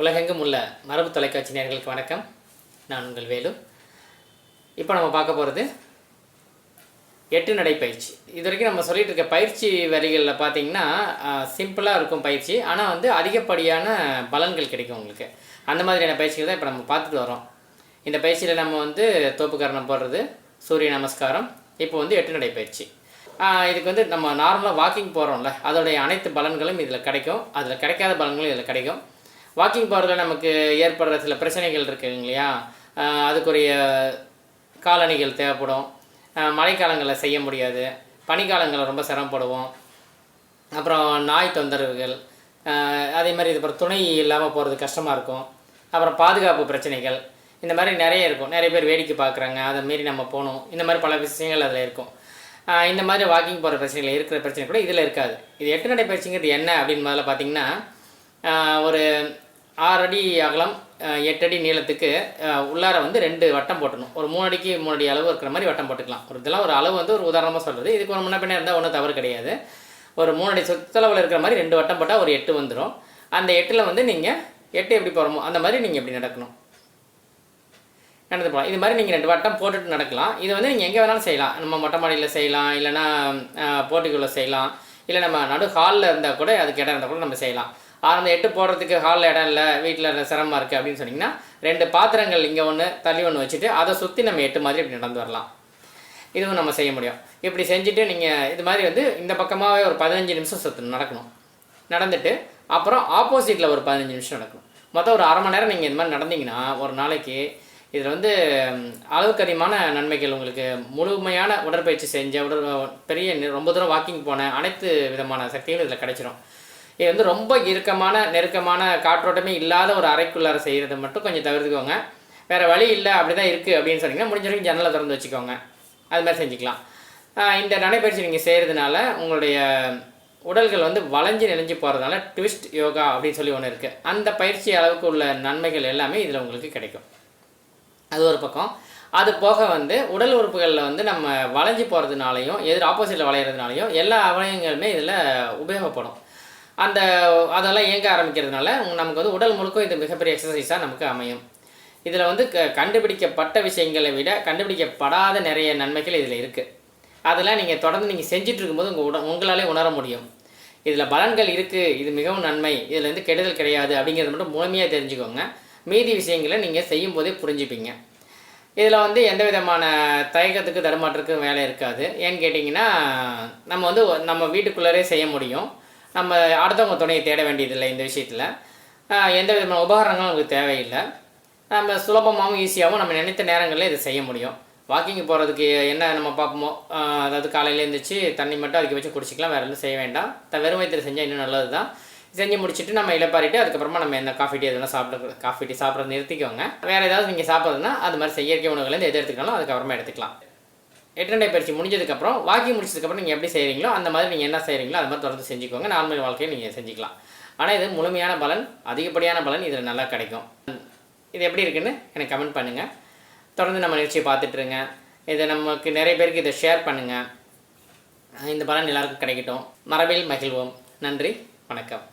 உலகெங்கும் உள்ள மரபு தொலைக்காட்சி நேயர்களுக்கு வணக்கம். நான் உங்கள் வேலு. இப்போ நம்ம பார்க்க போகிறது 8 நடை பயிற்சி. இது வரைக்கும் நம்ம சொல்லிகிட்டு இருக்க பயிற்சி வரிகளில் பார்த்தீங்கன்னா சிம்பிளாக இருக்கும் பயிற்சி, ஆனால் வந்து அதிகப்படியான பலன்கள் கிடைக்கும் உங்களுக்கு. அந்த மாதிரியான பயிற்சிகள் தான் இப்போ நம்ம பார்த்துட்டு வரோம். இந்த பயிற்சியில் நம்ம வந்து தோப்புக்கரணம் போடுறது, சூரிய நமஸ்காரம், இப்போ வந்து 8 நடை பயிற்சி. இதுக்கு வந்து நம்ம நார்மலாக வாக்கிங் போகிறோம்ல, அதோடைய அனைத்து பலன்களும் இதில் கிடைக்கும். அதில் கிடைக்காத பலன்களும் இதில் கிடைக்கும். வாக்கிங் போகிறதுல நமக்கு ஏற்படுற சில பிரச்சனைகள் இருக்குங்க இல்லையா, அதுக்குரிய காலணிகள் தேவைப்படும். மழைக்காலங்களில் செய்ய முடியாது, பனிக்காலங்களில் ரொம்ப சிரமப்படுவோம். அப்புறம் நாய் தொந்தரவுகள், அதே மாதிரி இது அப்புறம் துணை இல்லாமல் போகிறது கஷ்டமாக இருக்கும். அப்புறம் பாதுகாப்பு பிரச்சனைகள், இந்த மாதிரி நிறைய இருக்கும். நிறைய பேர் வேடிக்கை பார்க்குறாங்க, அதை மாரி நம்ம போகணும். இந்த மாதிரி பல விஷயங்கள் அதில் இருக்கும். இந்த மாதிரி வாக்கிங் போகிற பிரச்சனைகள் இருக்கிற பிரச்சனை கூட இதில் இருக்காது. இது 8 நடை பயிற்சிங்கிறது என்ன அப்படின்னு முதல்ல பார்த்திங்கன்னா, ஒரு 6 அடி அகலம் 8 அடி நீளத்துக்கு உள்ளார வந்து 2 வட்டம் போட்டணும். ஒரு 3 அடிக்கு 3 அடி அளவு இருக்கிற மாதிரி வட்டம் போட்டுக்கலாம். இதெல்லாம் ஒரு அளவு வந்து ஒரு உதாரணமாக சொல்கிறது. இதுக்கு ஒரு முன்ன பின்ன இருந்தால் ஒன்றும் தவறு கிடையாது. ஒரு 3 அடி சுற்றளவில் இருக்கிற மாதிரி 2 வட்டம் போட்டால் ஒரு 8 வந்துடும். அந்த 8ல் வந்து நீங்கள் 8 எப்படி போகிறோமோ அந்த மாதிரி நீங்கள் எப்படி நடக்கணும், நடந்து போகலாம். இது மாதிரி நீங்கள் 2 வட்டம் போட்டுட்டு நடக்கலாம். இது வந்து நீங்கள் எங்கே வேணாலும் செய்யலாம். நம்ம மொட்டை மாடியில் செய்யலாம், இல்லைனா போட்டிக்குள்ளே செய்யலாம், இல்லை நம்ம நடு ஹாலில் இருந்தால் கூட அதுக்கு இடம் இருந்தால் கூட நம்ம செய்யலாம். அந்த 8 போடுறதுக்கு ஹாலில் இடம் இல்லை, வீட்டில் சிரமமாக இருக்குது அப்படின்னு சொன்னிங்கன்னா 2 பாத்திரங்கள் இங்கே ஒன்று தள்ளி ஒன்று வச்சுட்டு அதை சுற்றி நம்ம 8 மாதிரி இப்படி நடந்து வரலாம். இதுவும் நம்ம செய்ய முடியும். இப்படி செஞ்சுட்டு நீங்கள் இது மாதிரி வந்து இந்த பக்கமாகவே ஒரு 15 நிமிஷம் நடக்கணும். நடந்துட்டு அப்புறம் ஆப்போசிட்டில் ஒரு 15 நிமிஷம் நடக்கணும். மொத்தம் ஒரு அரை மணி நேரம் நீங்கள் இது மாதிரி நடந்தீங்கன்னா ஒரு நாளைக்கு இதில் வந்து அளவுக்கு அதிகமான நன்மைகள் உங்களுக்கு. முழுமையான உடற்பயிற்சி செஞ்ச பெரிய ரொம்ப தூரம் வாக்கிங் போன அனைத்து விதமான சக்திகளும் இதில் கிடைச்சிரும். இது வந்து ரொம்ப நெருக்கமான காற்றோட்டமே இல்லாத ஒரு அறைக்குள்ளார செய்கிறத மட்டும் கொஞ்சம் தவிர்த்துக்கோங்க. வேறு வழி இல்லை, அப்படி தான் இருக்குது அப்படின்னு சொன்னிங்கன்னா முடிஞ்ச வரைக்கும் ஜன்னலை திறந்து வச்சுக்கோங்க. அது மாதிரி செஞ்சுக்கலாம். இந்த நடைப்பயிற்சி நீங்கள் செய்கிறதுனால உங்களுடைய உடல்கள் வந்து வளைஞ்சு நெளிஞ்சு போகிறதுனால ட்விஸ்ட் யோகா அப்படின்னு சொல்லி ஒன்று இருக்குது. அந்த பயிற்சி அளவுக்கு உள்ள நன்மைகள் எல்லாமே இதில் உங்களுக்கு கிடைக்கும். அது ஒரு பக்கம். அது போக வந்து உடல் உறுப்புகளில் வந்து நம்ம வளைஞ்சு போகிறதுனாலையும் ஆப்போசிட்டில் வளையிறதுனாலையும் எல்லா அவயங்களுமே இதில் உபயோகப்படும். அதெல்லாம் இயங்க ஆரம்பிக்கிறதுனால நமக்கு வந்து உடல் முழுக்க இது மிகப்பெரிய எக்ஸசைஸாக நமக்கு அமையும். இதில் வந்து கண்டுபிடிக்கப்பட்ட விஷயங்களை விட கண்டுபிடிக்கப்படாத நிறைய நன்மைகள் இதில் இருக்குது. அதெல்லாம் நீங்கள் தொடர்ந்து நீங்கள் செஞ்சுட்டு இருக்கும்போது உங்களாலே உணர முடியும். இதில் பலன்கள் இருக்குது, இது மிகவும் நன்மை, இதில் வந்து கெடுதல் கிடையாது அப்படிங்கிறது மட்டும் முழுமையாக தெரிஞ்சுக்கோங்க. மீதி விஷயங்களை நீங்கள் செய்யும் போதே புரிஞ்சுப்பீங்க. இதில் வந்து எந்த விதமான தயக்கத்துக்கு தடுமாற்றத்துக்கு வேலை இருக்காது. ஏன்னு கேட்டிங்கன்னா நம்ம வந்து நம்ம வீட்டுக்குள்ளே செய்ய முடியும். நம்ம அடுத்தவங்க துணையை தேட வேண்டியதில்லை. இந்த விஷயத்தில் எந்த விதமான உபகரணங்களும் நமக்கு தேவையில்லை. நம்ம சுலபமாகவும் ஈஸியாகவும் நம்ம நினைத்த நேரங்களில் இதை செய்ய முடியும். வாக்கிங் போகிறதுக்கு என்ன நம்ம பார்ப்போமோ, அதாவது காலையில் எழுந்திரிச்சு தண்ணி மட்டும் அதுக்கு வச்சு குடிச்சிக்கலாம், வேறு எதுவும் செய்ய வேண்டாம். வெறும் வயிற்றில் செஞ்சால் இன்னும் நல்லது தான். செஞ்சு முடிச்சுட்டு நம்ம இலைப்பாரிட்டு அதுக்கப்புறமா நம்ம என்ன காஃபி டீ எதுனா காஃபி டீ சாப்பிட்றது நிறுத்திக்கோங்க. வேறு ஏதாவது நீங்கள் சாப்பிட்றதுன்னா அது மாதிரி இயற்கை உணவுலேருந்து எது எடுத்துக்கலாம் அதுக்கப்புறமா எடுத்துக்கலாம். 8 நடை பயிற்சி முடிஞ்சதுக்கப்புறம் வாக்கிங் முடிச்சதுக்கப்புறம் நீங்கள் எப்படி செய்கிறீங்களோ அந்த மாதிரி நீங்கள் என்ன செய்கிறீங்களோ அது மாதிரி தொடர்ந்து செஞ்சுக்கோங்க. நார்மல் வாழ்க்கையை நீங்கள் செஞ்சுக்கலாம். ஆனால் இது முழுமையான பலன், அதிகப்படியான பலன் இதில் நல்லா கிடைக்கும். இது எப்படி இருக்குன்னு எனக்கு கமெண்ட் பண்ணுங்கள். தொடர்ந்து நம்ம நிகழ்ச்சியை பார்த்துட்ருங்க. இதை நமக்கு நிறைய பேருக்கு இதை ஷேர் பண்ணுங்கள். இந்த பலன் எல்லாருக்கும் கிடைக்கட்டும். மரபில் மகிழ்வோம். நன்றி, வணக்கம்.